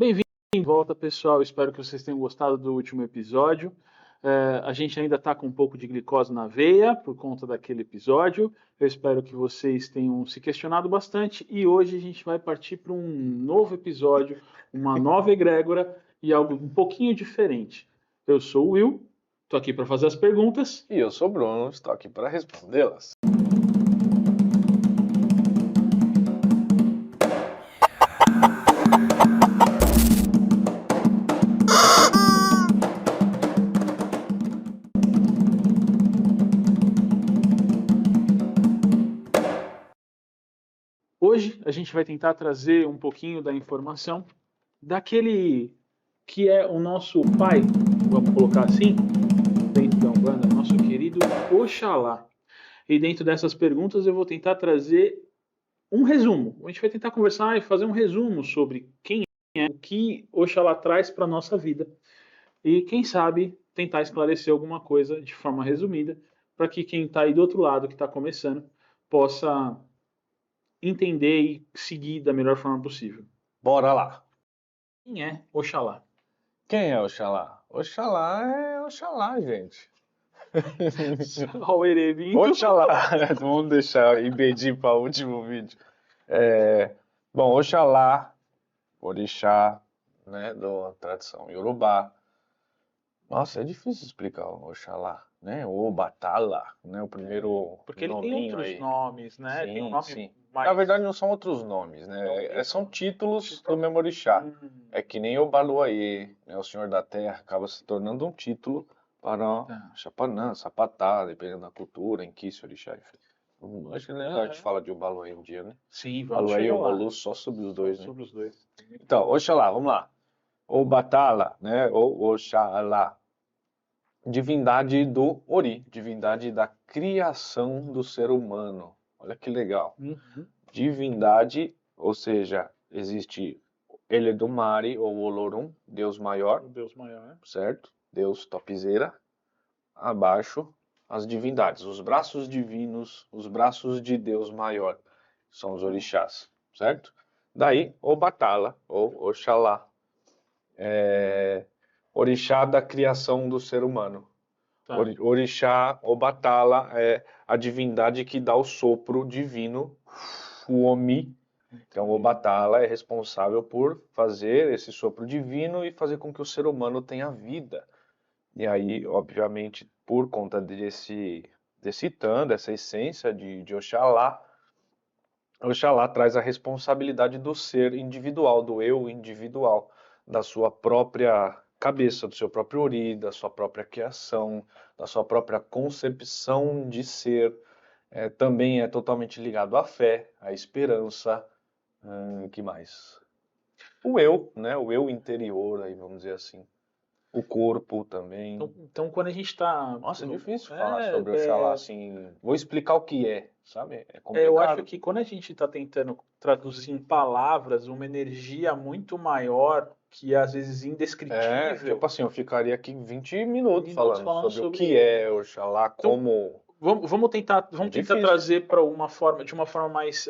Bem-vindo de volta, pessoal. Espero que vocês tenham gostado do último episódio. A gente ainda está com um pouco de glicose na veia por conta daquele episódio. Eu espero que vocês tenham se questionado bastante e hoje a gente vai partir para um novo episódio, uma nova egrégora e algo um pouquinho diferente. Eu sou o Will, estou aqui para fazer as perguntas. E eu sou o Bruno, estou aqui para respondê-las. Hoje a gente vai tentar trazer um pouquinho da informação daquele que é o nosso pai, vamos colocar assim, dentro da Umbanda, nosso querido Oxalá. E dentro dessas perguntas eu vou tentar trazer um resumo. A gente vai tentar conversar e fazer um resumo sobre quem é, o que Oxalá traz para a nossa vida. E quem sabe tentar esclarecer alguma coisa de forma resumida, para que quem está aí do outro lado, que está começando, possa entender e seguir da melhor forma possível. Bora lá! Quem é Oxalá? Quem é Oxalá? Oxalá é Oxalá, gente. Olha o Erevinho. Oxalá, né? Vamos deixar impedir para o último vídeo. Bom, Oxalá, orixá, né, da tradição Yorubá. Nossa, é difícil explicar o Oxalá, né? O Obatala, né? O primeiro Porque ele tem nominho outros aí. nomes, né? Tem um Sim, nome sim. mais... Na verdade não são outros nomes, né? São títulos do mesmo orixá. Hum, É que nem o Baluayê, né? O Senhor da Terra acaba se tornando um título para tá. Chapanã, Sapatá, dependendo da cultura, em que esse orixá, enfim. Acho que é legal a gente falar de Obaluayê um dia, né? Sim, vamos Baluayê e chegar lá. Obalu só sobre os dois, né? Sobre os dois. Então, Oxalá, vamos lá. Obatala, né? Ou Oxalá. Divindade do Ori, divindade da criação do ser humano. Olha que legal. Uhum. Divindade, ou seja, existe Eledumare ou Olorum, Deus maior, O Deus maior. certo? Deus topzera. Abaixo, as divindades, os braços divinos, os braços de Deus maior, são os orixás, certo? Daí, Obatala, ou Oxalá, orixá da criação do ser humano. Tá. Orixá, Obatala, é a divindade que dá o sopro divino, o Omi. Então, Obatala é responsável por fazer esse sopro divino e fazer com que o ser humano tenha vida. E aí, obviamente, por conta desse tan, dessa essência de Oxalá, Oxalá traz a responsabilidade do ser individual, do eu individual, da sua própria cabeça, do seu próprio ori, da sua própria criação, da sua própria concepção de ser. Também é totalmente ligado à fé, à esperança, que mais? O eu, né? O eu interior, aí vamos dizer assim. O corpo também. Então, quando a gente está... Nossa, é difícil falar sobre Oxalá assim. Vou explicar o que é, sabe? É eu acho complicado. que quando a gente está tentando traduzir em palavras uma energia muito maior, que é às vezes indescritível... Tipo assim, eu ficaria aqui 20 minutos Minutos falando falando sobre o sobre que é Oxalá, Então, como... vamos tentar difícil. trazer para de uma forma mais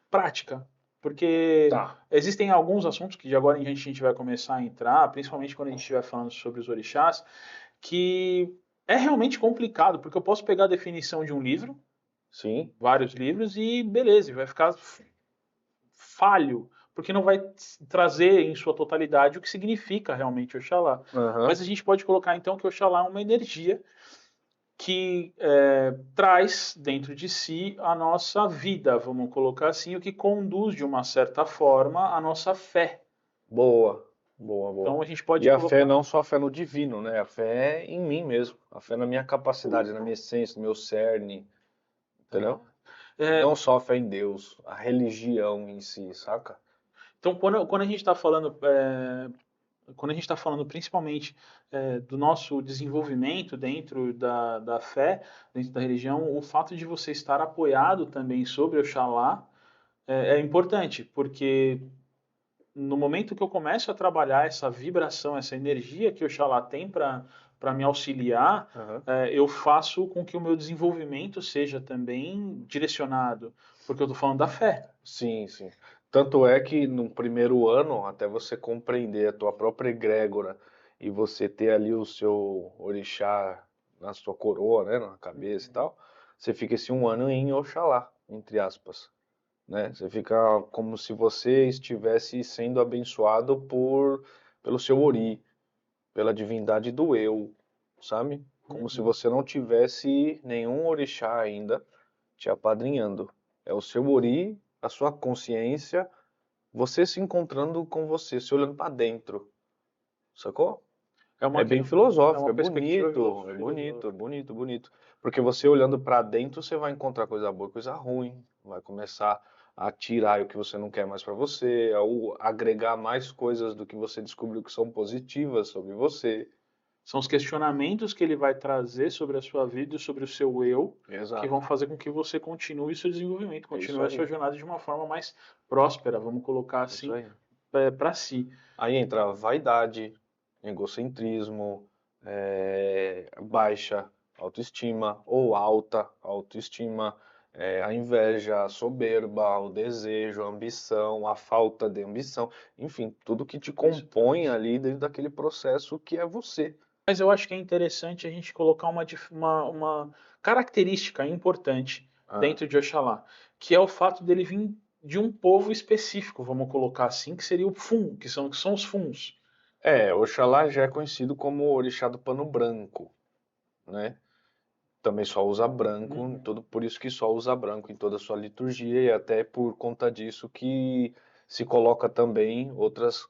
prática, porque Tá. existem alguns assuntos que de agora em diante a gente vai começar a entrar, principalmente quando a gente estiver falando sobre os orixás, que é realmente complicado, porque eu posso pegar a definição de um livro, Sim. vários livros, e beleza, vai ficar falho, porque não vai trazer em sua totalidade o que significa realmente Oxalá. Uhum. Mas a gente pode colocar então que Oxalá é uma energia que traz dentro de si a nossa vida, vamos colocar assim, o que conduz de uma certa forma a nossa fé. Boa, boa, boa. Então a gente pode E a colocar... fé não só a fé no divino, né? A fé em mim mesmo. A fé na minha capacidade, na minha essência, no meu cerne. Entendeu? Não só a fé em Deus, a religião em si, saca? Então quando a gente está falando quando a gente está falando principalmente do nosso desenvolvimento dentro da fé, dentro da religião, o fato de você estar apoiado também sobre Oxalá é importante, porque no momento que eu começo a trabalhar essa vibração, essa energia que Oxalá tem para me auxiliar, eu faço com que o meu desenvolvimento seja também direcionado, porque eu estou falando da fé. Sim, sim. Tanto é que no primeiro ano, até você compreender a tua própria egrégora e você ter ali o seu orixá na sua coroa, né, na cabeça e tal, você fica esse um ano em Oxalá, entre aspas, né? Você fica como se você estivesse sendo abençoado pelo seu ori, pela divindade do eu, sabe? Como se Uhum. você não tivesse nenhum orixá ainda te apadrinhando. É o seu ori, a sua consciência, você se encontrando com você, se olhando para dentro, sacou? É É uma, bem é filosófico, uma perspectiva é bonito, filosófica. bonito, bonito. Porque você olhando para dentro, você vai encontrar coisa boa e coisa ruim, vai começar a tirar o que você não quer mais para você, ou agregar mais coisas do que você descobriu que são positivas sobre você. São os questionamentos que ele vai trazer sobre a sua vida e sobre o seu eu, que vão Exato, fazer com que você continue o seu desenvolvimento, é isso continue a sua aí, jornada de uma forma mais próspera, vamos colocar é isso assim, aí. para si. Aí entra vaidade, egocentrismo, baixa autoestima ou alta autoestima, a inveja, a soberba, o desejo, a ambição, a falta de ambição, enfim, tudo que te Tudo isso compõe traz. ali dentro daquele processo que é você. Mas eu acho que é interessante a gente colocar uma característica importante Ah, dentro de Oxalá, que é o fato dele vir de um povo específico, vamos colocar assim, que seria o Fum, que são os Funs. Oxalá já é conhecido como orixá do pano branco, né? Também só usa branco, Uhum. tudo por isso que só usa branco em toda a sua liturgia e até por conta disso que se coloca também outras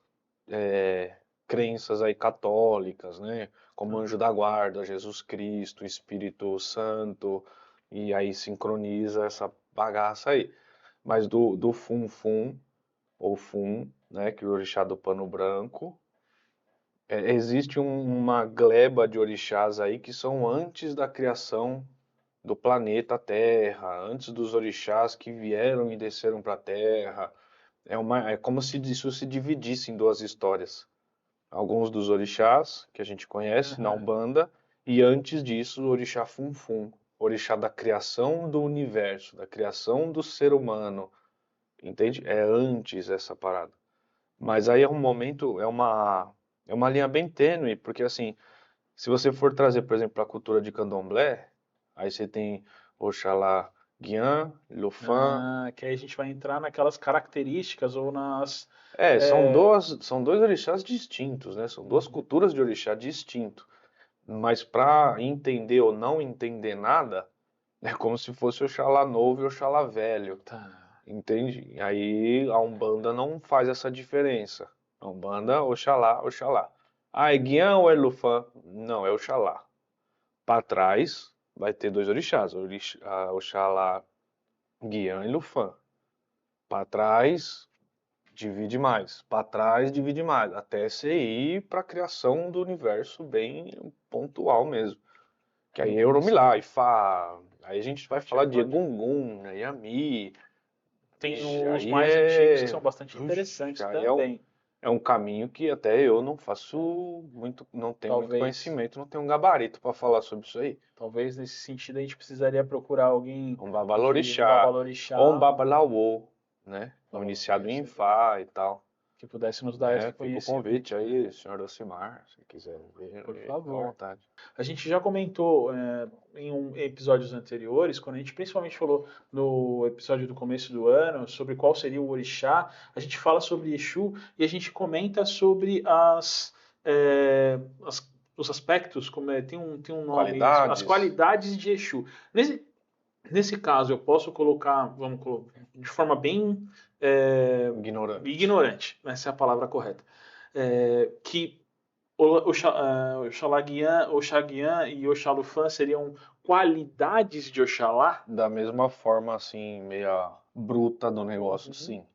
é, crenças aí católicas, né? Como Tá. Anjo da Guarda, Jesus Cristo, Espírito Santo, e aí sincroniza essa bagaça aí. Mas do Fum Fum, ou Fum, né, que é o orixá do pano branco, existe uma gleba de orixás aí que são antes da criação do planeta Terra, antes dos orixás que vieram e desceram para a Terra. É como se isso se dividisse em duas histórias. Alguns dos orixás que a gente conhece na Aham. Umbanda e antes disso o orixá Funfun, orixá da criação do universo, da criação do ser humano, entende? É antes essa parada. Mas aí é um momento, é uma linha bem tênue, porque assim, se você for trazer, por exemplo, para a cultura de Candomblé, aí você tem Oxalá Guian, Lufan. Que aí a gente vai entrar naquelas características ou nas. São dois orixás distintos, né? São duas culturas de orixá distinto. Mas para entender ou não entender nada, é como se fosse Oxalá novo e Oxalá velho, Tá. entende? Aí a Umbanda não faz essa diferença. A Umbanda, Oxalá, Oxalá. Ah, é Guian ou é Lufan? Não, é Oxalá. Para trás vai ter dois orixás, Oxalá Guian e Lufan. Para trás divide mais, para trás divide mais, até você ir para a criação do universo bem pontual mesmo. Que aí é Oromilá, Ifá, aí a gente A vai gente vai falar de falar de. Egungun, né, Yami, Tem ixi, os aí mais antigos que são bastante ux, interessantes aí também. é um caminho que até eu não faço muito, não tenho muito Talvez. conhecimento, não tenho um gabarito para falar sobre isso aí. Talvez nesse sentido a gente precisaria procurar alguém Um de um babalorixá, ou um babalorixá, babalaô, né? Um iniciado em talvez, Ifá e tal. que pudesse nos dar esse Né? Fica o conhecimento, convite né? aí, senhor Docimar, se quiser ver, Por fica à favor. vontade. A gente já comentou em episódios anteriores, quando a gente principalmente falou no episódio do começo do ano sobre qual seria o orixá, a gente fala sobre Exu e a gente comenta sobre os aspectos, tem um nome isso, as Qualidades, qualidades de Exu. Nesse caso, eu posso colocar, vamos colocar, de forma bem é, ignorante. ignorante, essa é a palavra correta, que Oxaguian e Oxalufã seriam qualidades de Oxalá. Da mesma forma, assim, meia bruta do negócio, Uhum. sim.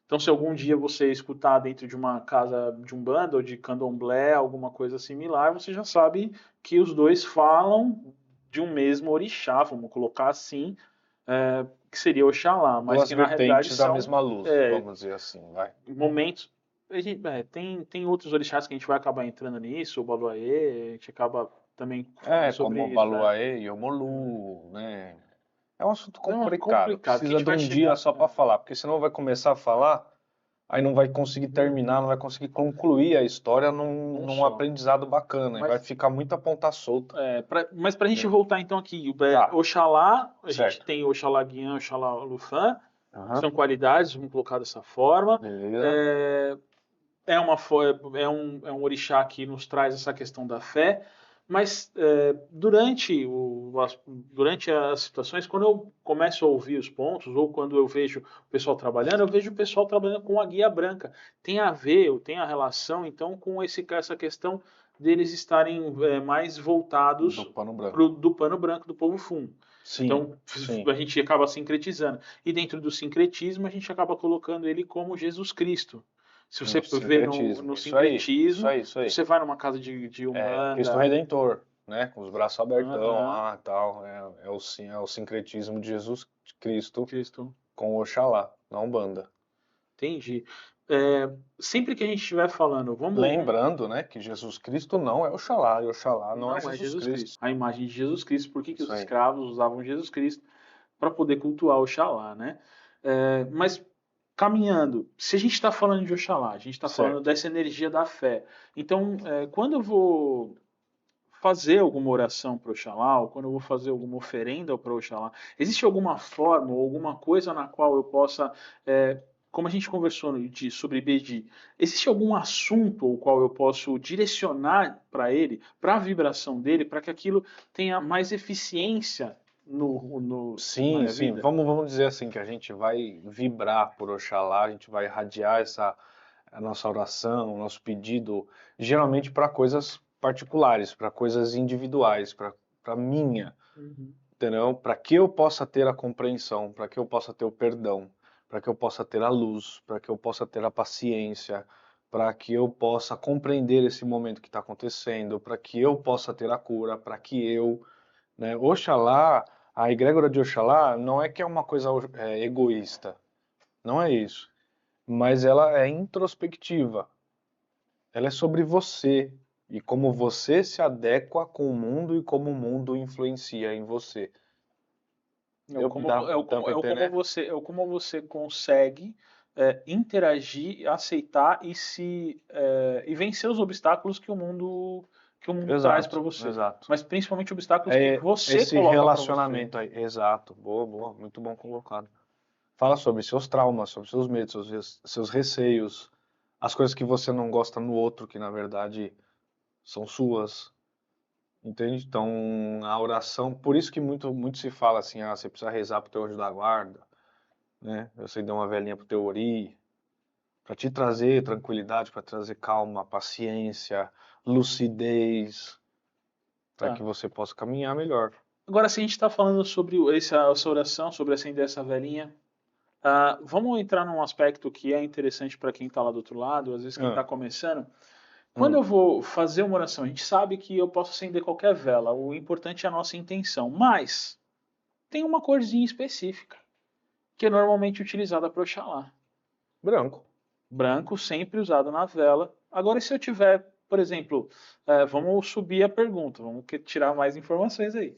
Então, se algum dia você escutar dentro de uma casa de Umbanda ou de Candomblé, alguma coisa similar, você já sabe que os dois falam de um mesmo orixá, vamos colocar assim, que seria Oxalá, mas Duas que na realidade vertentes da são mesma luz, é, vamos dizer assim, vai. momentos. Tem outros orixás que a gente vai acabar entrando nisso, o Baluaê, a gente acaba também falando É, sobre como isso. Baluaê e Omolu, né? É um assunto Não, é complicado. complicado, que a Precisa gente de vai um chegar. dia só para falar, porque senão vai começar a falar, aí não vai conseguir terminar, não vai conseguir concluir a história Não num só. aprendizado bacana, e vai Mas, ficar muita ponta solta. mas para a gente Né? voltar então aqui, Tá, Oxalá, a gente certo. tem Oxalá Guian, Oxalá Lufan, Aham, são qualidades, vamos colocar dessa forma. beleza. É, é um orixá que nos traz essa questão da fé, mas durante as situações, quando eu começo a ouvir os pontos, ou quando eu vejo o pessoal trabalhando, eu vejo o pessoal trabalhando com a guia branca. Tem a ver, tem a relação, então, com essa questão deles estarem mais Do voltados pano branco. do pano branco do povo Fum. Sim, Então, sim. a gente acaba sincretizando. E dentro do sincretismo, a gente acaba colocando ele como Jesus Cristo. Se você No vê no sincretismo. Isso aí, isso sincretismo, aí, isso aí. você vai numa casa de É, Cristo Umbanda, Redentor, né? Com os braços abertão aham, lá e tal. É o sincretismo de Jesus Cristo Cristo, com Oxalá, na Umbanda. entendi. Sempre que a gente estiver falando, Lembrando, né, que Jesus Cristo não é Oxalá, e Oxalá não é não é Jesus Jesus Cristo. Cristo. A imagem de Jesus Cristo, por que que os Isso aí. escravos usavam Jesus Cristo para poder cultuar Oxalá, né? Mas caminhando, se a gente está falando de Oxalá, a gente está falando Certo. dessa energia da fé. Então, quando eu vou fazer alguma oração para Oxalá, ou quando eu vou fazer alguma oferenda para Oxalá, existe alguma forma ou alguma coisa na qual eu possa, como a gente conversou sobre Bedi, existe algum assunto o qual eu posso direcionar para ele, para a vibração dele, para que aquilo tenha mais eficiência na Sim, minha sim. vida? Vamos dizer assim que a gente vai vibrar por Oxalá, a gente vai irradiar a nossa oração, o nosso pedido, geralmente para coisas particulares, para coisas individuais, para minha, Uhum. entendeu? Para que eu possa ter a compreensão, para que eu possa ter o perdão, para que eu possa ter a luz, para que eu possa ter a paciência, para que eu possa compreender esse momento que está acontecendo, para que eu possa ter a cura, para que eu, né? Oxalá, a egrégora de Oxalá não é que é uma coisa egoísta, não é isso, mas ela é introspectiva, ela é sobre você e como você se adequa com o mundo e como o mundo influencia em você. Dá pra entender? É o como você consegue interagir, aceitar e vencer os obstáculos que o mundo traz para Exato, você. exato. Mas principalmente obstáculos que É você esse coloca para você. relacionamento aí, exato, boa, boa, muito bom colocado. Fala sobre seus traumas, sobre seus medos, seus receios, as coisas que você não gosta no outro, que na verdade são suas, entende? Então, a oração, por isso que muito se fala assim, ah, você precisa rezar pro teu anjo da guarda, né? Você dá uma velhinha pro teu ori, para te trazer tranquilidade, para trazer calma, paciência, lucidez, para Tá. que você possa caminhar melhor. Agora, se a gente está falando sobre essa oração, sobre acender essa velhinha, vamos entrar num aspecto que é interessante para quem está lá do outro lado, às vezes quem está Ah, começando. Quando hum, eu vou fazer uma oração, a gente sabe que eu posso acender qualquer vela, o importante é a nossa intenção, mas tem uma corzinha específica, que é normalmente utilizada para Oxalá. branco. Branco, sempre usado na vela. Agora, se eu tiver, por exemplo, vamos subir a pergunta, vamos tirar mais informações aí.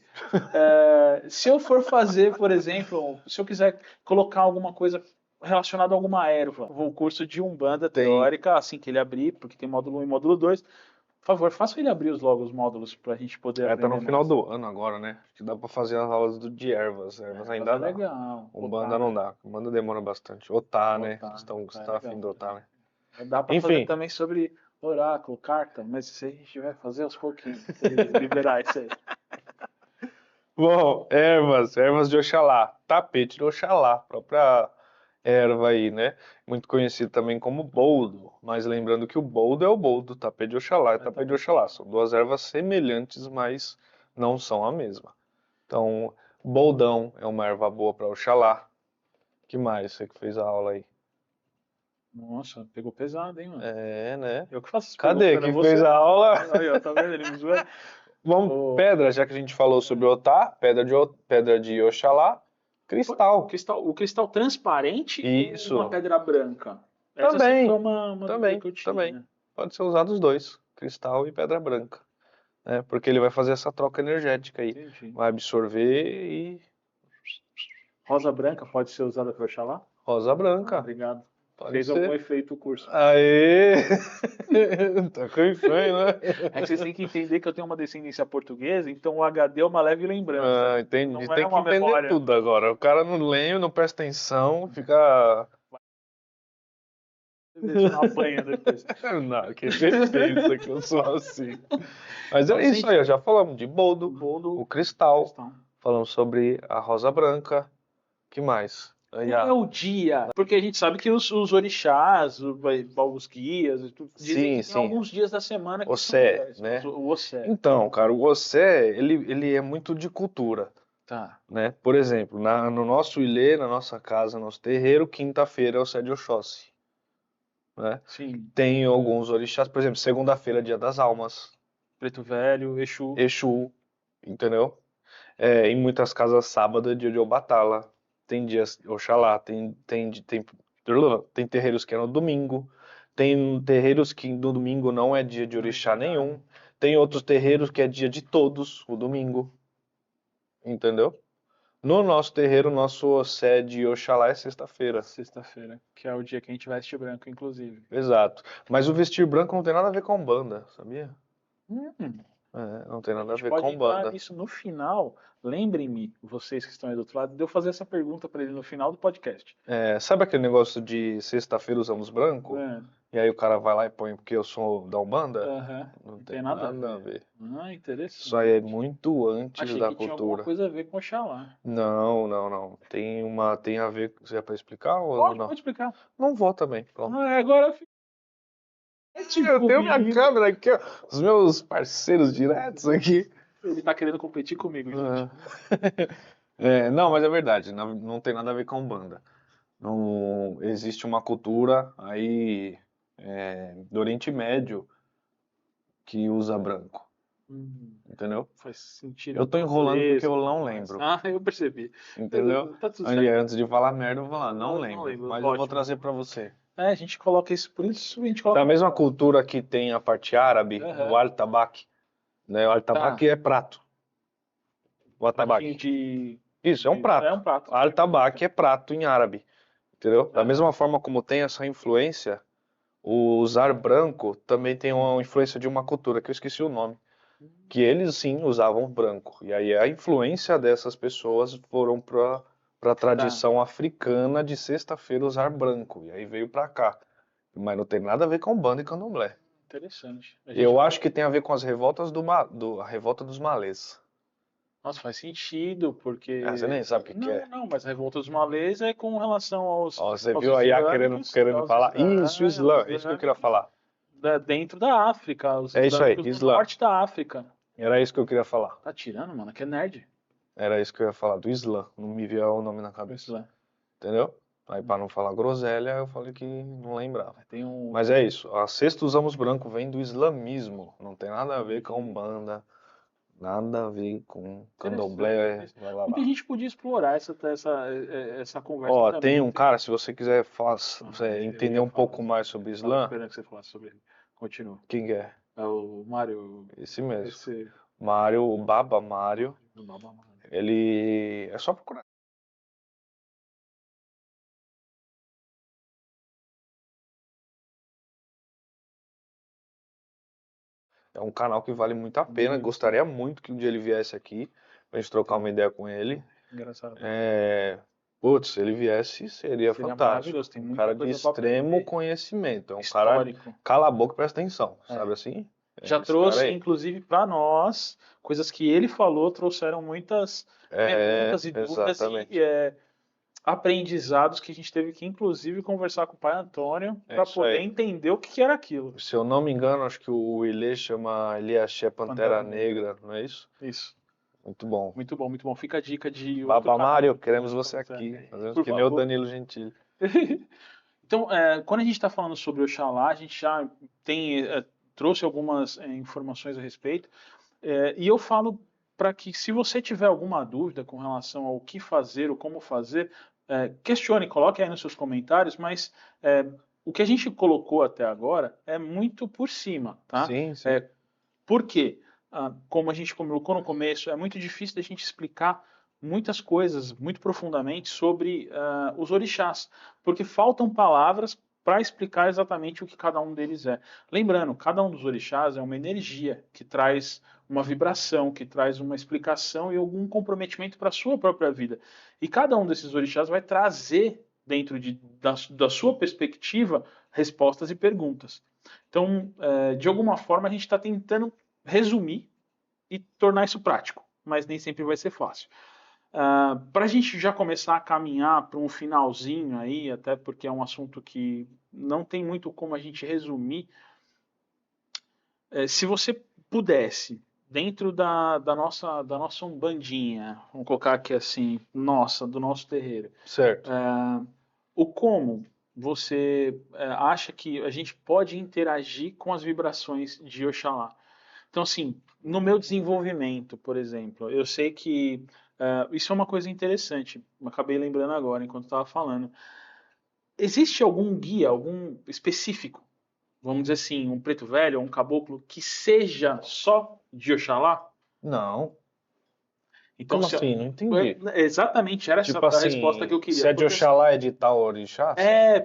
Se eu for fazer, por exemplo, se eu quiser colocar alguma coisa relacionada a alguma erva, o curso de Umbanda Tem, teórica, assim que ele abrir, porque tem módulo 1 e módulo 2, por favor, faça ele abrir logo os módulos para a gente poder tá no aprender final mais. do ano agora, né? Acho que dá pra fazer as aulas de ervas. Ervas Ervas ainda é dá. legal. Umbanda Otar, não dá. Umbanda demora bastante. Otá, né? otar, Você otar é tá afim legal. de otar, né? Dá para fazer Enfim, também sobre oráculo, carta, mas isso aí a gente vai fazer aos pouquinhos, pra ele liberar isso aí. bom, ervas de Oxalá. Tapete de Oxalá, própria erva aí, né? Muito conhecido também como boldo. Mas lembrando que o boldo é o boldo, tapete de Oxalá é tapete de Oxalá. São duas ervas semelhantes, mas não são a mesma. Então, boldão é uma erva boa para Oxalá. Que mais? Você que fez a aula aí. Nossa, pegou pesado, hein, mano? É, né? Eu que faço as Cadê? perguntas, não é Quem fez você a não. aula? Aí, ó, tá vendo? Ele me zoa. Vamos, O, pedra, já que a gente falou sobre Otá, pedra de Oxalá, cristal. o cristal transparente ou uma Isso. pedra branca? Essa sempre foi Também, uma dúvida também, que eu também. tinha. Pode ser usado os dois, cristal e pedra branca, né? Porque ele vai fazer essa troca energética aí. Entendi. Vai absorver e Rosa branca pode ser usada para Oxalá? Rosa branca. Obrigado. Pode Fez ser. algum efeito o curso. Aê! Tá com infame, né? É que vocês têm que entender que eu tenho uma descendência portuguesa, então o HD é uma leve lembrança. Ah, entendi. Não Tem é que uma entender memória. tudo agora. O cara não lê, não presta atenção, fica. Você não apanha depois. Não, quem pensa que eu sou assim. Mas Então, é isso aí, gente, já falamos de boldo, Boldo, o cristal, questão. falamos sobre a rosa branca, que mais? Aí, Como é o dia? Porque a gente sabe que os orixás, os guias, dizem sim, que tem sim, alguns dias da semana que são Ossé, melhores. né? O Ossé. Então, cara, o Ossé, ele é muito de cultura, Tá. né? Por exemplo, no nosso ilê, na nossa casa, nosso terreiro, quinta-feira é o Ossé de Oxóssi, né? Sim. Tem alguns orixás, por exemplo, segunda-feira é Dia das Almas, Preto Velho, Exu. Exu, entendeu? Em muitas casas, sábado é dia de Obatala. Tem dias, Oxalá, tem terreiros que é no domingo. Tem terreiros que no domingo não é dia de orixá nenhum. Tem outros terreiros que é dia de todos, o domingo. Entendeu? No nosso terreiro, nosso Ossé de Oxalá é sexta-feira. Sexta-feira, que é o dia que a gente veste branco, inclusive. Exato. Mas o vestir branco não tem nada a ver com banda, sabia? Hum. Não tem A nada a gente ver pode com entrar banda. nisso no final. Lembrem-me, vocês que estão aí do outro lado, de eu fazer essa pergunta para ele no final do podcast. Sabe aquele negócio de sexta-feira usamos branco? É. E aí o cara vai lá e põe porque eu sou da Umbanda? Aham. Não Tem nada a ver. ver. Interessante. Isso aí é muito antes Achei da que tinha alguma cultura. coisa a ver com Oxalá. Não. Tem a ver. Você é pra explicar ou Pode não? explicar. Não vou também. Pronto. Agora eu fico. Eu tenho minha câmera aqui, ó. Os meus parceiros diretos aqui. Ele tá querendo competir comigo, gente. Não, mas é verdade. Não tem nada a ver com banda. Não existe uma cultura aí do Oriente Médio que usa branco. Entendeu? Faz sentido. Eu tô enrolando porque eu não Mas- lembro. eu percebi. Entendeu? Tá tudo Ali, certo. antes de falar merda, eu vou falar, não Não lembro. lembro, Mas eu vou ótimo. trazer pra você. A gente coloca isso, por isso a gente coloca. Da mesma cultura que tem a parte árabe, Aham. o al-tabak. Né? O al-tabak é prato. O Pratinho al-tabak. de. Isso, é um prato. É um prato. Al-tabak é prato em árabe. Entendeu? Da mesma forma como tem essa influência, o usar branco também tem uma influência de uma cultura, que eu esqueci o nome. Que eles sim usavam branco. E aí a influência dessas pessoas foram para a tradição africana de sexta-feira usar branco. E aí veio para cá. Mas não tem nada a ver com banda e candomblé. Interessante. Eu acho que tem a ver com as revoltas a revolta dos malês. Nossa, faz sentido, porque. Você nem sabe o que é. Não, mas a revolta dos malês é com relação aos. Ó, você aos viu aí islâmicos, querendo aos falar? Isso, o Islã. aos É isso que eu queria falar. dentro da África, os É isso aí, islâmicos do Islã. norte da África. Era isso que eu queria falar. Tá tirando, mano, que é nerd. Era isso que eu ia falar, do Islã. Não me via o nome na cabeça. Islã. Entendeu? Aí para não falar groselha, eu falei que não lembrava. Tem um. Mas é isso, a sexta usamos branco vem do islamismo. Não tem nada a ver com umbanda, nada a ver com candomblé, blá, blá, Muita blá. gente podia explorar essa conversa Ó, também. tem um cara, se você quiser Eu entender ia um falar. pouco mais sobre Tava Islã, esperando que você falasse sobre ele. Continua. quem que é? É o Mário. Esse mesmo. Esse. Mário, o Baba Mário, o Baba Mário. ele... É só procurar. É um canal que vale muito a pena. Muito. Gostaria muito que um dia ele viesse aqui pra gente trocar uma ideia com ele. Engraçado. Putz, se ele viesse, seria fantástico. Maravilhoso. Tem Um muita cara de coisa pra extremo aprender. conhecimento. É um Histórico. cara, cala a boca e presta atenção, sabe assim? Já Esse trouxe, cara aí. inclusive, para nós, coisas que ele falou, trouxeram muitas perguntas e dúvidas exatamente. e aprendizados que a gente teve que, inclusive, conversar com o pai Antônio para isso poder aí. entender o que era aquilo. Se eu não me engano, acho que o Ilê chama Eliaxé Pantera Pantera Negra, não é isso? Isso. Muito bom. Muito bom, muito bom. Fica a dica de outro Baba canal. Mário, queremos você aqui. Fazemos Por que nem o favor. Danilo Gentili. Então, quando a gente está falando sobre Oxalá, a gente já trouxe algumas informações a respeito. E eu falo para que, se você tiver alguma dúvida com relação ao que fazer ou como fazer, questione, coloque aí nos seus comentários, mas o que a gente colocou até agora é muito por cima, tá? Sim, sim. Por quê? Como a gente colocou no começo, é muito difícil da gente explicar muitas coisas muito profundamente sobre os orixás, porque faltam palavras para explicar exatamente o que cada um deles é. Lembrando, cada um dos orixás é uma energia que traz uma vibração, que traz uma explicação e algum comprometimento para a sua própria vida. E cada um desses orixás vai trazer, dentro da sua perspectiva, respostas e perguntas. Então, de alguma forma, a gente está tentando resumir e tornar isso prático, mas nem sempre vai ser fácil. Para a gente já começar a caminhar para um finalzinho aí, até porque é um assunto que não tem muito como a gente resumir, se você pudesse, dentro da nossa umbandinha, vamos colocar aqui assim, do nosso terreiro, Certo. o como você acha que a gente pode interagir com as vibrações de Oxalá? Então, assim, no meu desenvolvimento, por exemplo, eu sei que isso é uma coisa interessante. Eu acabei lembrando agora, enquanto estava falando. Existe algum guia, algum específico, vamos dizer assim, um preto velho ou um caboclo, que seja só de Oxalá? Não. Então, Como assim? Não entendi. exatamente, era essa Tipo a resposta que assim, eu queria. se é de Porque, assim, Oxalá é de tal orixá?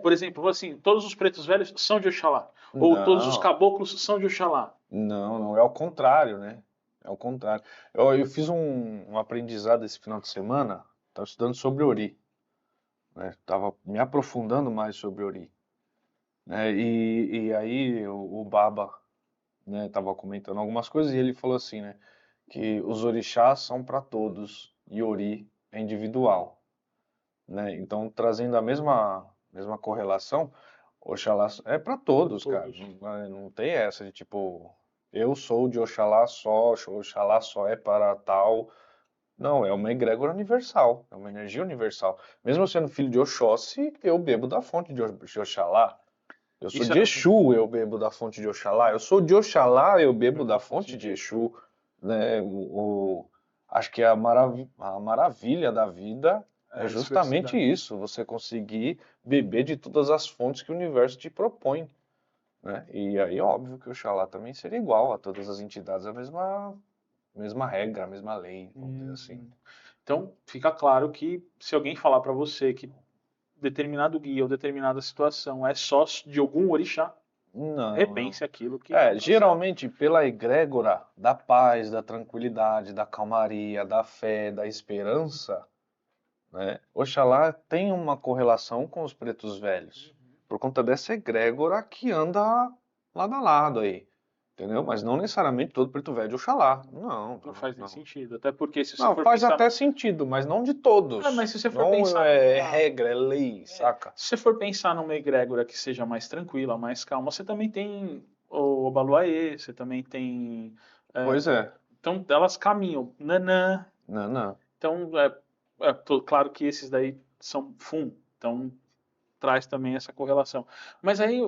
por exemplo, assim, todos os pretos velhos são de Oxalá. Ou todos os Não, caboclos são de Oxalá. não, é o contrário, né? É o contrário. Eu fiz um aprendizado esse final de semana, estava estudando sobre Ori, né? Tava me aprofundando mais sobre Ori, né? E aí o Baba, né, tava comentando algumas coisas e ele falou assim, né, que os orixás são para todos e Ori é individual, né? Então, trazendo a mesma correlação, Oxalá é para todos, cara. Todos. Não tem essa de tipo, eu sou de Oxalá só, Oxalá só é para tal. Não, é uma egrégora universal, é uma energia universal. Mesmo eu sendo filho de Oxóssi, eu bebo da fonte de Oxalá. Eu sou Isso de é, Exu, eu bebo da fonte de Oxalá. Eu sou de Oxalá, eu bebo da fonte de Exu, né? Acho que a maravilha da vida é a justamente diversidade. isso, você conseguir beber de todas as fontes que o universo te propõe, né? E aí, óbvio que o Oxalá também seria igual a todas as entidades, a mesma regra, a mesma lei, vamos dizer assim. Então, fica claro que se alguém falar para você que determinado guia ou determinada situação é só de algum orixá, Não. repense aquilo que não É, está certo. geralmente pela egrégora da paz, da tranquilidade, da calmaria, da fé, da esperança, né? Oxalá tem uma correlação com os pretos velhos, por conta dessa egrégora que anda lado a lado aí, entendeu? Mas não necessariamente todo preto velho de Oxalá, não, Não faz nem não. sentido. Até porque se você Não, for faz pensar. até sentido, mas não de Mas todos. se você for Não pensar é numa. regra, é lei, saca? Se você for pensar numa egrégora que seja mais tranquila, mais calma, você também tem o Obaluaê, você também tem. Pois é. Então elas caminham. Nanã. Não, não. Então, claro que esses daí são FUM. Então traz também essa correlação. Mas aí,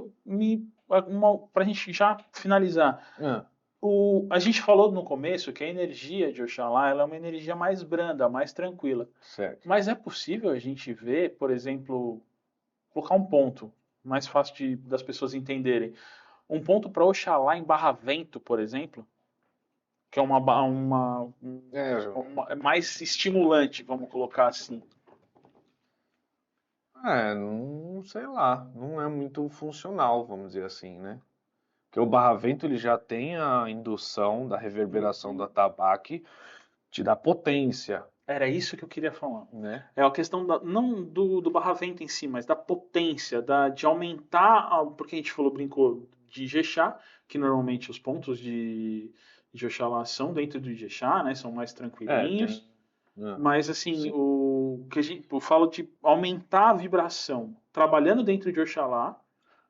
para a gente já finalizar, É, a gente falou no começo que a energia de Oxalá ela é uma energia mais branda, mais tranquila. certo. Mas é possível a gente ver, por exemplo, colocar um ponto, mais fácil das pessoas entenderem. Um ponto para Oxalá em Barravento, por exemplo, que é É, João. é mais estimulante, vamos colocar assim. Não sei lá, não é muito funcional, vamos dizer assim, né? Porque o barravento ele já tem a indução da reverberação do atabaque, te dá potência, Era isso que eu queria falar. né? É a questão não do barravento em si, mas da potência, de aumentar, porque a gente falou, brincou de Ijexá, que normalmente os pontos de Oxalá são dentro do Ijexá, né? São mais É, tranquilinhos. tem. Né? Mas assim, Sim. eu falo de aumentar a vibração, trabalhando dentro de Oxalá,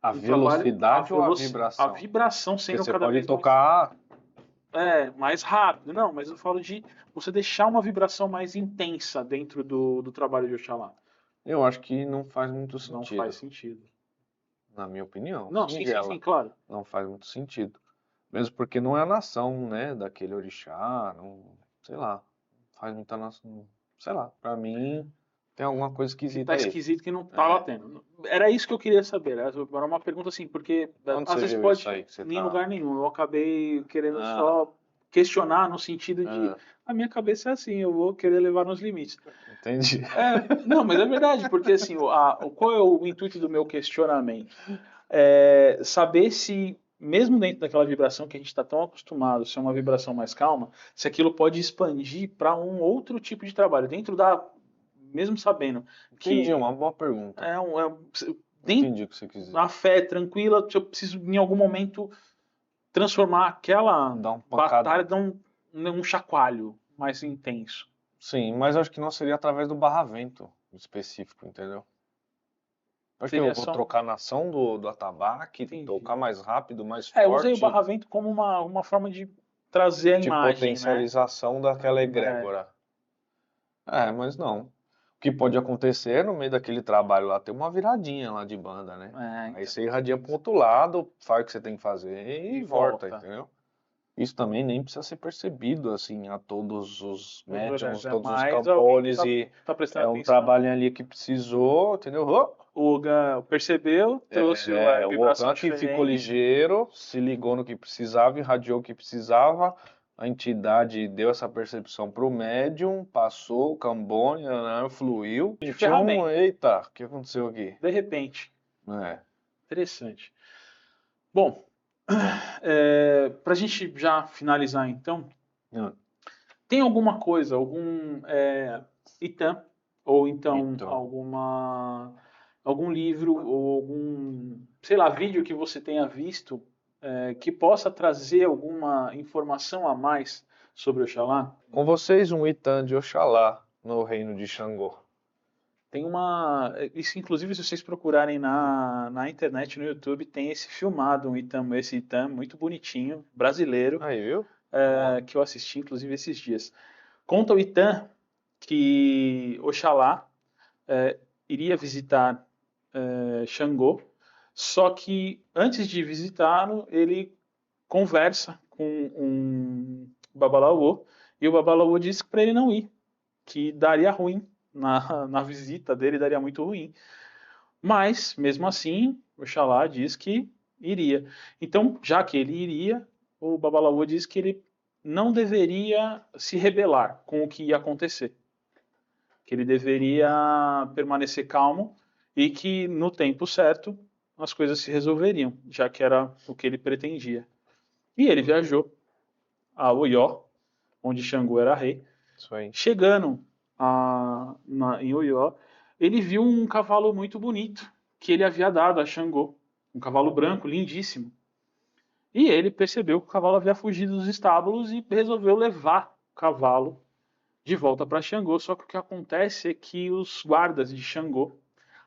A um trabalho, velocidade ou a a vibração? vibração Porque sendo você cada pode vez tocar. mais rápido. Não, mas eu falo de você deixar uma vibração mais intensa dentro do trabalho de Oxalá. Eu acho que não faz muito Não faz sentido, sentido. na minha opinião, Não, sim, sim, sim, singela. claro. Não faz muito sentido. Mesmo porque não é a nação, né, daquele orixá, não, sei lá, faz muita nação, sei lá, pra mim tem alguma coisa Que tá esquisita aí. esquisito que não tá É. batendo. Era isso que eu queria saber. Era uma pergunta assim, porque Onde às você vezes viu isso pode aí que você nem em tá? lugar nenhum. Eu acabei querendo Ah, só questionar no sentido de a minha cabeça é assim, eu vou querer levar nos limites. Entendi. Não, mas é verdade, porque assim, qual é o intuito do meu questionamento? É saber se, mesmo dentro daquela vibração que a gente está tão acostumado, se é uma vibração mais calma, se aquilo pode expandir para um outro tipo de trabalho, dentro da, mesmo sabendo Entendi, que uma boa pergunta. dentro Entendi o que você quis dizer. da fé tranquila, eu preciso em algum momento transformar aquela Dar uma pancada. batalha num chacoalho mais intenso. Sim, mas acho que não seria através do barravento específico, entendeu? Acho que eu Seria vou só. trocar na ação do atabaque, Entendi. tocar mais rápido, mais Eu usei o forte, barravento como uma forma de trazer a de imagem, né? potencialização daquela egrégora. Mas não. O que pode acontecer no meio daquele trabalho lá, tem uma viradinha lá de banda, né? Aí Então. você irradia pro outro lado, faz o que você tem que fazer e volta, entendeu? Isso também nem precisa ser percebido, assim, a todos os médiums, todos os campones, e tá prestando é um atenção. trabalho ali que precisou, entendeu? O Ogan percebeu, trouxe a O vibração Ogan que ficou diferente. ligeiro, se ligou no que precisava, irradiou o que precisava, a entidade deu essa percepção pro médium, passou o cambone, né, fluiu. Eita, o que aconteceu aqui? De repente. É. Interessante. Bom, pra gente já finalizar então, tem alguma coisa, algum itam, ou então algum livro, ou algum, sei lá, vídeo que você tenha visto que possa trazer alguma informação a mais sobre Oxalá? Com vocês, um Itam de Oxalá no reino de Xangô. Tem isso, inclusive, se vocês procurarem na internet, no YouTube, tem esse filmado, esse Itam muito bonitinho, brasileiro, Aí, viu? que eu assisti, inclusive, esses dias. Conta o Itam que Oxalá iria visitar Xangô, só que antes de visitá-lo, ele conversa com um Babalaô, e o Babalaô disse para ele não ir, que daria ruim na visita dele, daria muito ruim. Mas, mesmo assim, Oxalá diz que iria. Então, já que ele iria, o Babalaô diz que ele não deveria se rebelar com o que ia acontecer. Que ele deveria permanecer calmo e que no tempo certo as coisas se resolveriam, já que era o que ele pretendia. E ele viajou a Oió, onde Xangô era rei. Isso aí. Chegando em Oió, ele viu um cavalo muito bonito que ele havia dado a Xangô. Um cavalo branco, lindíssimo. E ele percebeu que o cavalo havia fugido dos estábulos e resolveu levar o cavalo de volta para Xangô. Só que o que acontece é que os guardas de Xangô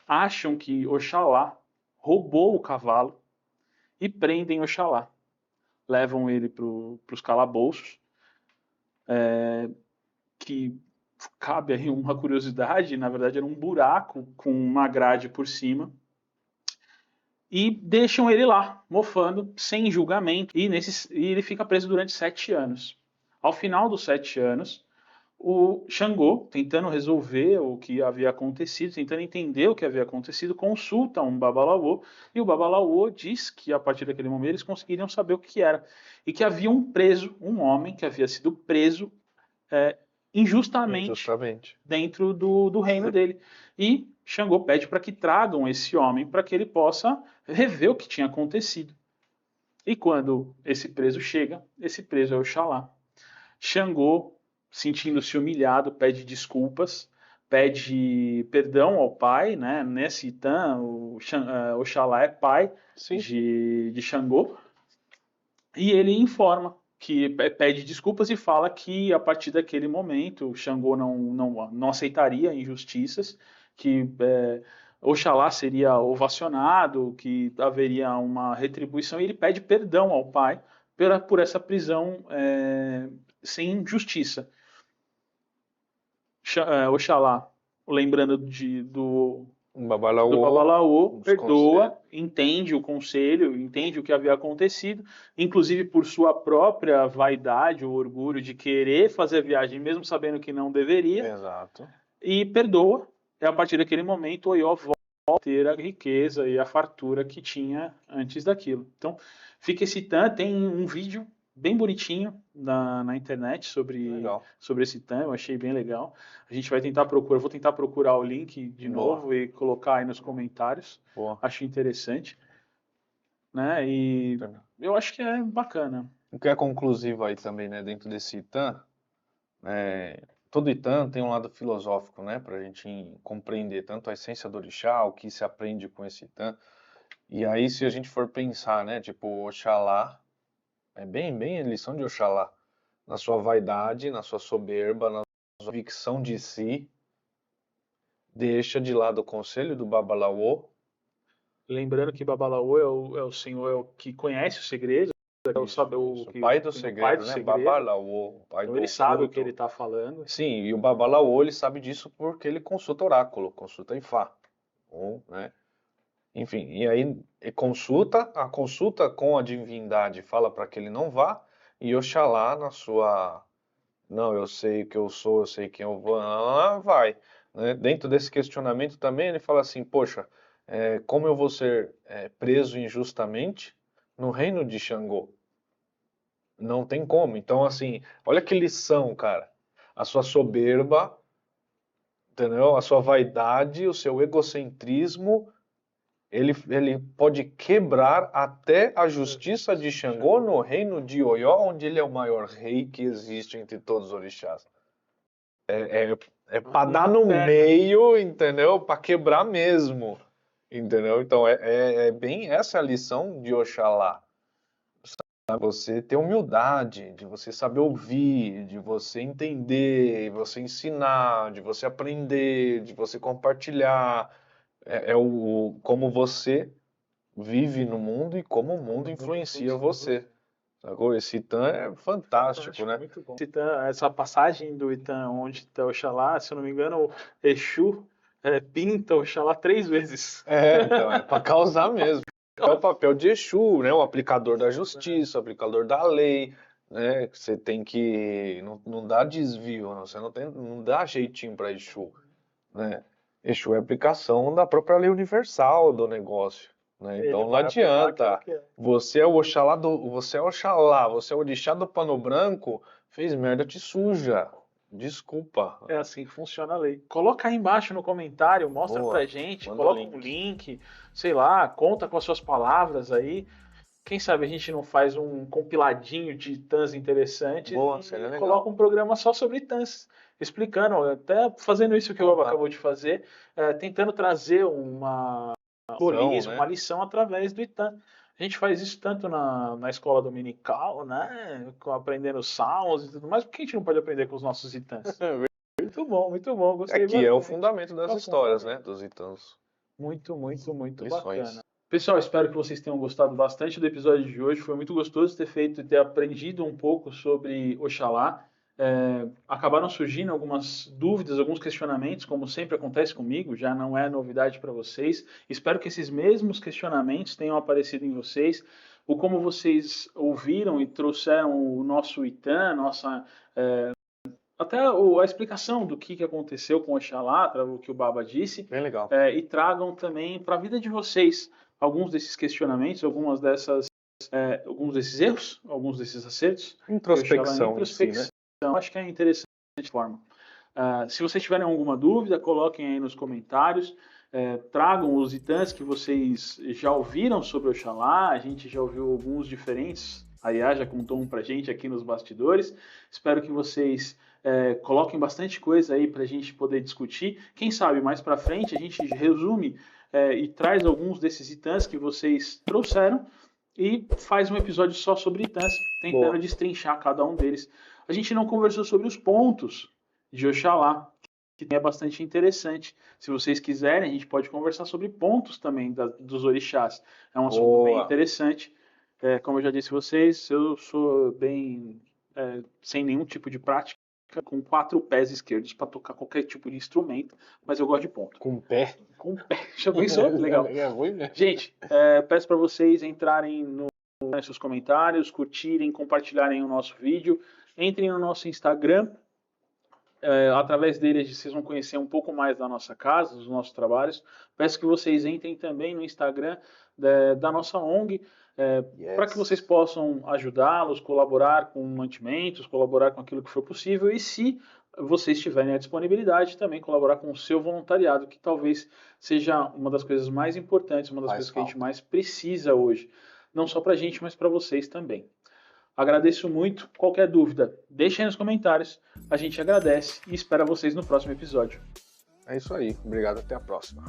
acham que Oxalá roubou o cavalo e prendem Oxalá. Levam ele para os calabouços, que cabe aí uma curiosidade, na verdade era um buraco com uma grade por cima, e deixam ele lá, mofando, sem julgamento, e ele fica preso durante 7 anos. Ao final dos 7 anos, o Xangô, tentando resolver o que havia acontecido, tentando entender o que havia acontecido, consulta um Babalaô, e o Babalaô diz que a partir daquele momento eles conseguiriam saber o que era. E que havia um preso, um homem que havia sido preso injustamente dentro do reino dele. E Xangô pede para que tragam esse homem para que ele possa rever o que tinha acontecido. E quando esse preso chega, esse preso é Oxalá. Xangô, sentindo-se humilhado, pede desculpas, pede perdão ao pai, né? Nesse Itam, Oxalá é pai de Xangô, e ele informa que pede desculpas e fala que a partir daquele momento Xangô não aceitaria injustiças, que Oxalá seria ovacionado, que haveria uma retribuição, e ele pede perdão ao pai por essa prisão sem justiça. Oxalá, lembrando do Babalaô, perdoa, entende o conselho, entende o que havia acontecido, inclusive por sua própria vaidade ou orgulho de querer fazer a viagem, mesmo sabendo que não deveria. Exato. E perdoa, e a partir daquele momento Oió volta a ter a riqueza e a fartura que tinha antes daquilo. Então, fica esse Itam, tem um vídeo bem bonitinho na internet Legal. sobre esse Itã, eu achei bem legal. A gente vai tentar procurar, vou tentar procurar o link de Boa. novo e colocar aí nos comentários. Boa. Acho interessante, né? E eu acho que é bacana. O que é conclusivo aí também, né, dentro desse Itã, todo Itã tem um lado filosófico, né, para a gente compreender tanto a essência do orixá, o que se aprende com esse Itã. E aí, se a gente for pensar, né, tipo, Oxalá, é bem a lição de Oxalá, na sua vaidade, na sua soberba, na sua convicção de si, deixa de lado o conselho do Babalaô. Lembrando que Babalaô é o senhor, é o que conhece o segredo, é o, sabe, o Isso, pai do o pai segredo, do né? segredo. Babalaô, pai Então do ele sabe o oculto. que ele está falando. Sim, e o Babalaô, ele sabe disso porque ele consulta oráculo, consulta Ifá, né? Enfim, e aí a consulta com a divindade fala para que ele não vá, e Oxalá na sua, não, eu sei o que eu sou, eu sei quem eu vou, vai. Né? Dentro desse questionamento também ele fala assim, poxa, como eu vou ser preso injustamente no reino de Xangô? Não tem como. Então, assim, olha que lição, cara. A sua soberba, entendeu? A sua vaidade, o seu egocentrismo, ele pode quebrar até a justiça de Xangô no reino de Oió, onde ele é o maior rei que existe entre todos os orixás. É para dar no meio, entendeu? Para quebrar mesmo, entendeu? Então, é bem essa a lição de Oxalá. Você ter humildade, de você saber ouvir, de você entender, de você ensinar, de você aprender, de você compartilhar. Como você vive no mundo e como o mundo influencia você. Sacou? Esse Itã é fantástico, né? Muito bom. Essa passagem do Itã, onde está Oxalá, se eu não me engano, o Exu pinta Oxalá 3 vezes. Então, é para causar mesmo. É o papel de Exu, né? O aplicador da justiça, o aplicador da lei, né? Você tem que não dá desvio, você não dá jeitinho para Exu, né? Exu é aplicação da própria lei universal do negócio, né? Ele Então não vai aplicar aquilo adianta. que é. Você é o Oxalá você é o Oxalá, você é o orixá do pano branco, fez merda, te suja. Desculpa. É assim que funciona a lei. Coloca aí embaixo no comentário, mostra Boa. pra gente, Manda coloca link. um link, sei lá, conta com as suas palavras aí. Quem sabe a gente não faz um compiladinho de tans interessantes Boa, e seria legal. coloca um programa só sobre tans, explicando, até fazendo isso que o Baba acabou de fazer, tentando trazer uma simbolismo, né? uma lição através do Itan. A gente faz isso tanto na escola dominical, né, aprendendo salmos e tudo mais, por que a gente não pode aprender com os nossos Itãs? Muito bom, gostei Aqui é o bastante. fundamento das histórias, né? Dos Itãs. Muito Lições. bacana. Pessoal, espero que vocês tenham gostado bastante do episódio de hoje. Foi muito gostoso ter feito e ter aprendido um pouco sobre Oxalá. Acabaram surgindo algumas dúvidas, alguns questionamentos, como sempre acontece comigo, já não é novidade para vocês. Espero que esses mesmos questionamentos tenham aparecido em vocês, o como vocês ouviram e trouxeram o nosso Itã, até a explicação do que aconteceu com Oxalá, o que o Baba disse, Bem legal. e tragam também para a vida de vocês alguns desses questionamentos, alguns desses erros, alguns desses acertos. Introspecção em si, né? Acho que é interessante de forma. Se vocês tiverem alguma dúvida, coloquem aí nos comentários. Tragam os itãs que vocês já ouviram sobre Oxalá. A gente já ouviu alguns diferentes. A Iá já contou um pra gente aqui nos bastidores. Espero que vocês coloquem bastante coisa aí para a gente poder discutir. Quem sabe mais para frente a gente resume e traz alguns desses itãs que vocês trouxeram e faz um episódio só sobre itãs, tentando destrinchar cada um deles. A gente não conversou sobre os pontos de Oxalá, que é bastante interessante. Se vocês quiserem, a gente pode conversar sobre pontos também dos orixás. É um assunto bem interessante. Como eu já disse a vocês, eu sou bem sem nenhum tipo de prática, com 4 pés esquerdos para tocar qualquer tipo de instrumento, mas eu gosto de ponto. Com o pé? Com o pé. Já pensou? Legal. Gente, peço para vocês entrarem nos seus comentários, curtirem, compartilharem o nosso vídeo. Entrem no nosso Instagram, Através dele vocês vão conhecer um pouco mais da nossa casa, dos nossos trabalhos. Peço que vocês entrem também no Instagram da nossa ONG, para que vocês possam ajudá-los, colaborar com mantimentos, colaborar com aquilo que for possível, e se vocês tiverem a disponibilidade, também colaborar com o seu voluntariado, que talvez seja uma das coisas mais importantes, uma das coisas que a gente mais precisa hoje. Não só para a gente, mas para vocês também. Agradeço muito. Qualquer dúvida, deixem aí nos comentários. A gente agradece e espera vocês no próximo episódio. É isso aí. Obrigado. Até a próxima.